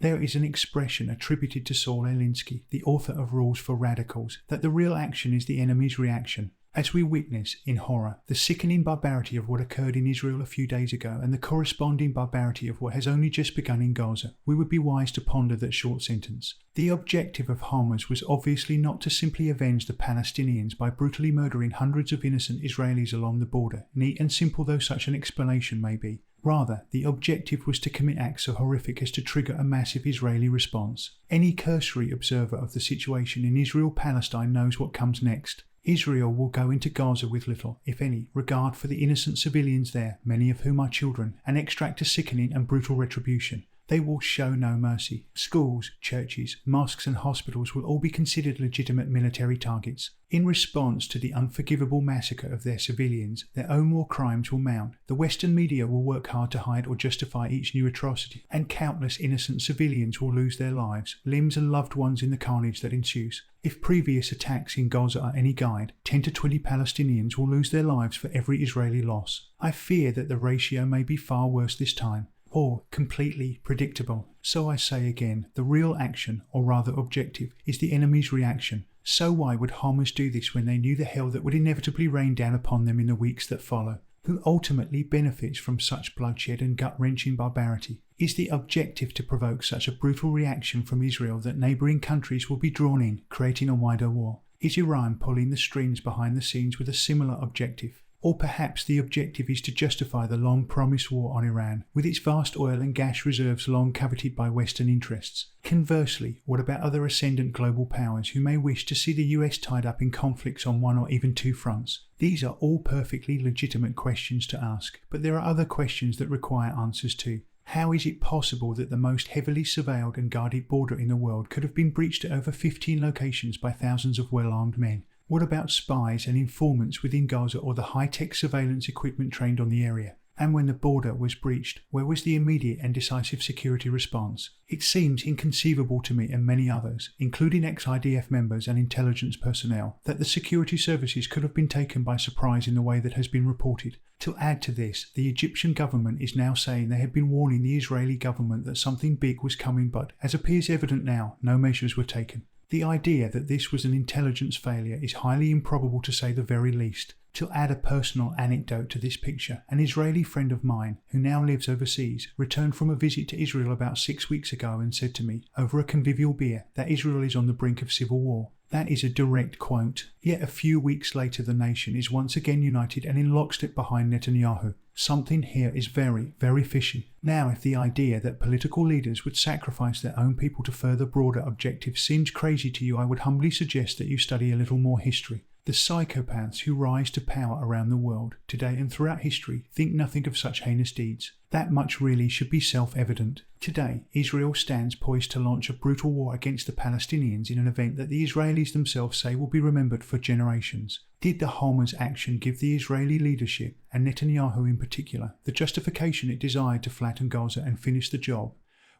There is an expression attributed to Saul Alinsky, the author of Rules for Radicals, that the real action is the enemy's reaction. As we witness, in horror, the sickening barbarity of what occurred in Israel a few days ago and the corresponding barbarity of what has only just begun in Gaza, we would be wise to ponder that short sentence. The objective of Hamas was obviously not to simply avenge the Palestinians by brutally murdering hundreds of innocent Israelis along the border, neat and simple though such an explanation may be. Rather, the objective was to commit acts so horrific as to trigger a massive Israeli response. Any cursory observer of the situation in Israel-Palestine knows what comes next. Israel will go into Gaza with little, if any, regard for the innocent civilians there, many of whom are children, and extract a sickening and brutal retribution. They will show no mercy. Schools, churches, mosques and hospitals will all be considered legitimate military targets. In response to the unforgivable massacre of their civilians, their own war crimes will mount. The Western media will work hard to hide or justify each new atrocity, and countless innocent civilians will lose their lives, limbs and loved ones in the carnage that ensues. If previous attacks in Gaza are any guide, 10 to 20 Palestinians will lose their lives for every Israeli loss. I fear that the ratio may be far worse this time, or completely predictable. So I say again, the real action, or rather objective, is the enemy's reaction. So why would Hamas do this when they knew the hell that would inevitably rain down upon them in the weeks that follow? Who ultimately benefits from such bloodshed and gut-wrenching barbarity? Is the objective to provoke such a brutal reaction from Israel that neighbouring countries will be drawn in, creating a wider war? Is Iran pulling the strings behind the scenes with a similar objective? Or perhaps the objective is to justify the long-promised war on Iran, with its vast oil and gas reserves long coveted by Western interests. Conversely, what about other ascendant global powers who may wish to see the US tied up in conflicts on one or even two fronts? These are all perfectly legitimate questions to ask, but there are other questions that require answers too. How is it possible that the most heavily surveilled and guarded border in the world could have been breached at over 15 locations by thousands of well-armed men? What about spies and informants within Gaza or the high-tech surveillance equipment trained on the area? And when the border was breached, where was the immediate and decisive security response? It seems inconceivable to me and many others, including ex-IDF members and intelligence personnel, that the security services could have been taken by surprise in the way that has been reported. To add to this, the Egyptian government is now saying they had been warning the Israeli government that something big was coming, but, as appears evident now, no measures were taken. The idea that this was an intelligence failure is highly improbable to say the very least. To add a personal anecdote to this picture, an Israeli friend of mine, who now lives overseas, returned from a visit to Israel about 6 weeks ago and said to me, over a convivial beer, that Israel is on the brink of civil war. That is a direct quote. Yet a few weeks later the nation is once again united and in lockstep behind Netanyahu. Something here is very, very fishy. Now, if the idea that political leaders would sacrifice their own people to further broader objectives seems crazy to you, I would humbly suggest that you study a little more history. The psychopaths who rise to power around the world, today and throughout history, think nothing of such heinous deeds. That much really should be self-evident. Today, Israel stands poised to launch a brutal war against the Palestinians in an event that the Israelis themselves say will be remembered for generations. Did the Hamas action give the Israeli leadership, and Netanyahu in particular, the justification it desired to flatten Gaza and finish the job,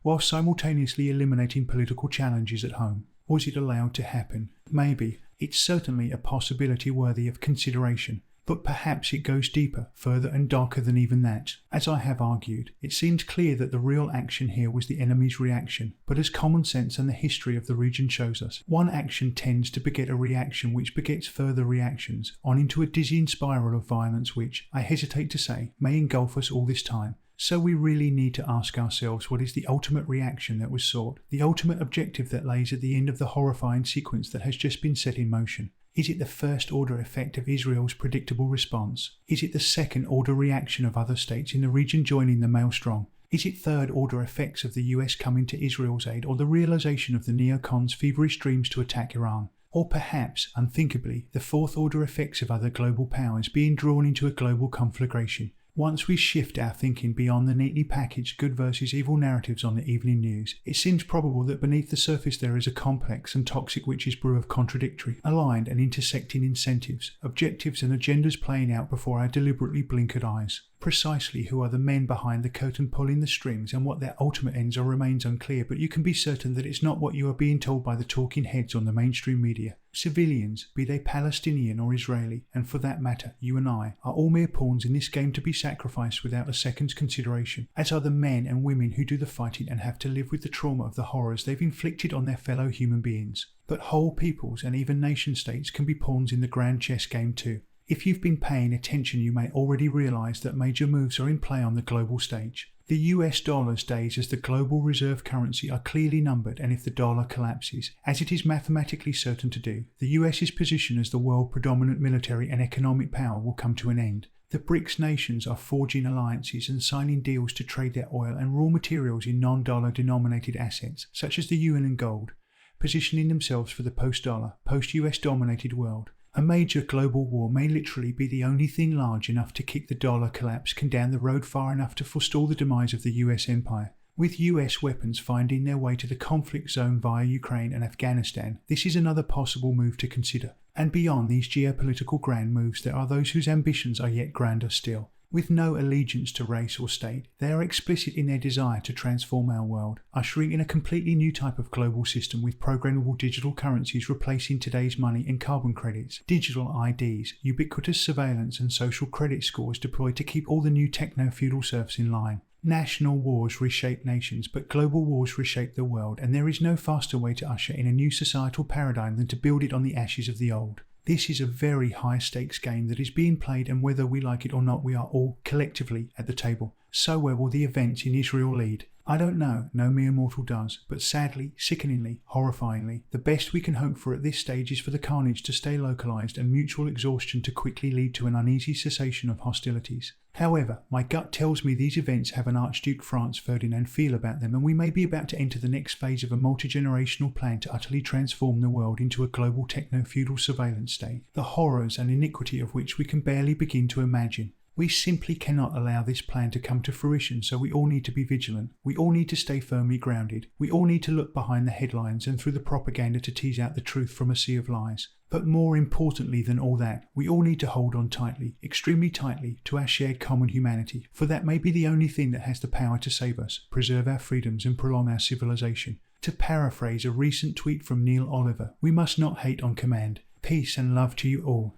while simultaneously eliminating political challenges at home? Was it allowed to happen? Maybe. It's certainly a possibility worthy of consideration, but perhaps it goes deeper, further and darker than even that. As I have argued, it seems clear that the real action here was the enemy's reaction, but as common sense and the history of the region shows us, one action tends to beget a reaction which begets further reactions, on into a dizzying spiral of violence which, I hesitate to say, may engulf us all this time. So we really need to ask ourselves what is the ultimate reaction that was sought, the ultimate objective that lays at the end of the horrifying sequence that has just been set in motion. Is it the first-order effect of Israel's predictable response? Is it the second-order reaction of other states in the region joining the maelstrom? Is it third-order effects of the US coming to Israel's aid, or the realization of the neocons' feverish dreams to attack Iran? Or perhaps, unthinkably, the fourth-order effects of other global powers being drawn into a global conflagration? Once we shift our thinking beyond the neatly packaged good versus evil narratives on the evening news, it seems probable that beneath the surface there is a complex and toxic witch's brew of contradictory, aligned and intersecting incentives, objectives and agendas playing out before our deliberately blinkered eyes. Precisely who are the men behind the curtain pulling the strings and what their ultimate ends are remains unclear, but you can be certain that it's not what you are being told by the talking heads on the mainstream media. Civilians, be they Palestinian or Israeli, and for that matter, you and I, are all mere pawns in this game to be sacrificed without a second's consideration, as are the men and women who do the fighting and have to live with the trauma of the horrors they've inflicted on their fellow human beings. But whole peoples and even nation states can be pawns in the grand chess game too. If you've been paying attention, you may already realise that major moves are in play on the global stage. The US dollar's days as the global reserve currency are clearly numbered, and if the dollar collapses, as it is mathematically certain to do, the US's position as the world predominant military and economic power will come to an end. The BRICS nations are forging alliances and signing deals to trade their oil and raw materials in non-dollar denominated assets, such as the yuan and gold, positioning themselves for the post-dollar, post-US dominated world. A major global war may literally be the only thing large enough to kick the dollar collapse can down the road far enough to forestall the demise of the US empire. With US weapons finding their way to the conflict zone via Ukraine and Afghanistan, this is another possible move to consider. And beyond these geopolitical grand moves, there are those whose ambitions are yet grander still. With no allegiance to race or state, they are explicit in their desire to transform our world, ushering in a completely new type of global system with programmable digital currencies replacing today's money and carbon credits, digital IDs, ubiquitous surveillance and social credit scores deployed to keep all the new techno-feudal serfs in line. National wars reshape nations, but global wars reshape the world, and there is no faster way to usher in a new societal paradigm than to build it on the ashes of the old. This is a very high-stakes game that is being played, and whether we like it or not, we are all collectively at the table. So where will the events in Israel lead? I don't know, no mere mortal does, but sadly, sickeningly, horrifyingly, the best we can hope for at this stage is for the carnage to stay localised and mutual exhaustion to quickly lead to an uneasy cessation of hostilities. However, my gut tells me these events have an Archduke Franz Ferdinand feel about them, and we may be about to enter the next phase of a multi-generational plan to utterly transform the world into a global techno-feudal surveillance state, the horrors and iniquity of which we can barely begin to imagine. We simply cannot allow this plan to come to fruition, so we all need to be vigilant. We all need to stay firmly grounded. We all need to look behind the headlines and through the propaganda to tease out the truth from a sea of lies. But more importantly than all that, we all need to hold on tightly, extremely tightly, to our shared common humanity, for that may be the only thing that has the power to save us, preserve our freedoms and prolong our civilization. To paraphrase a recent tweet from Neil Oliver, we must not hate on command. Peace and love to you all.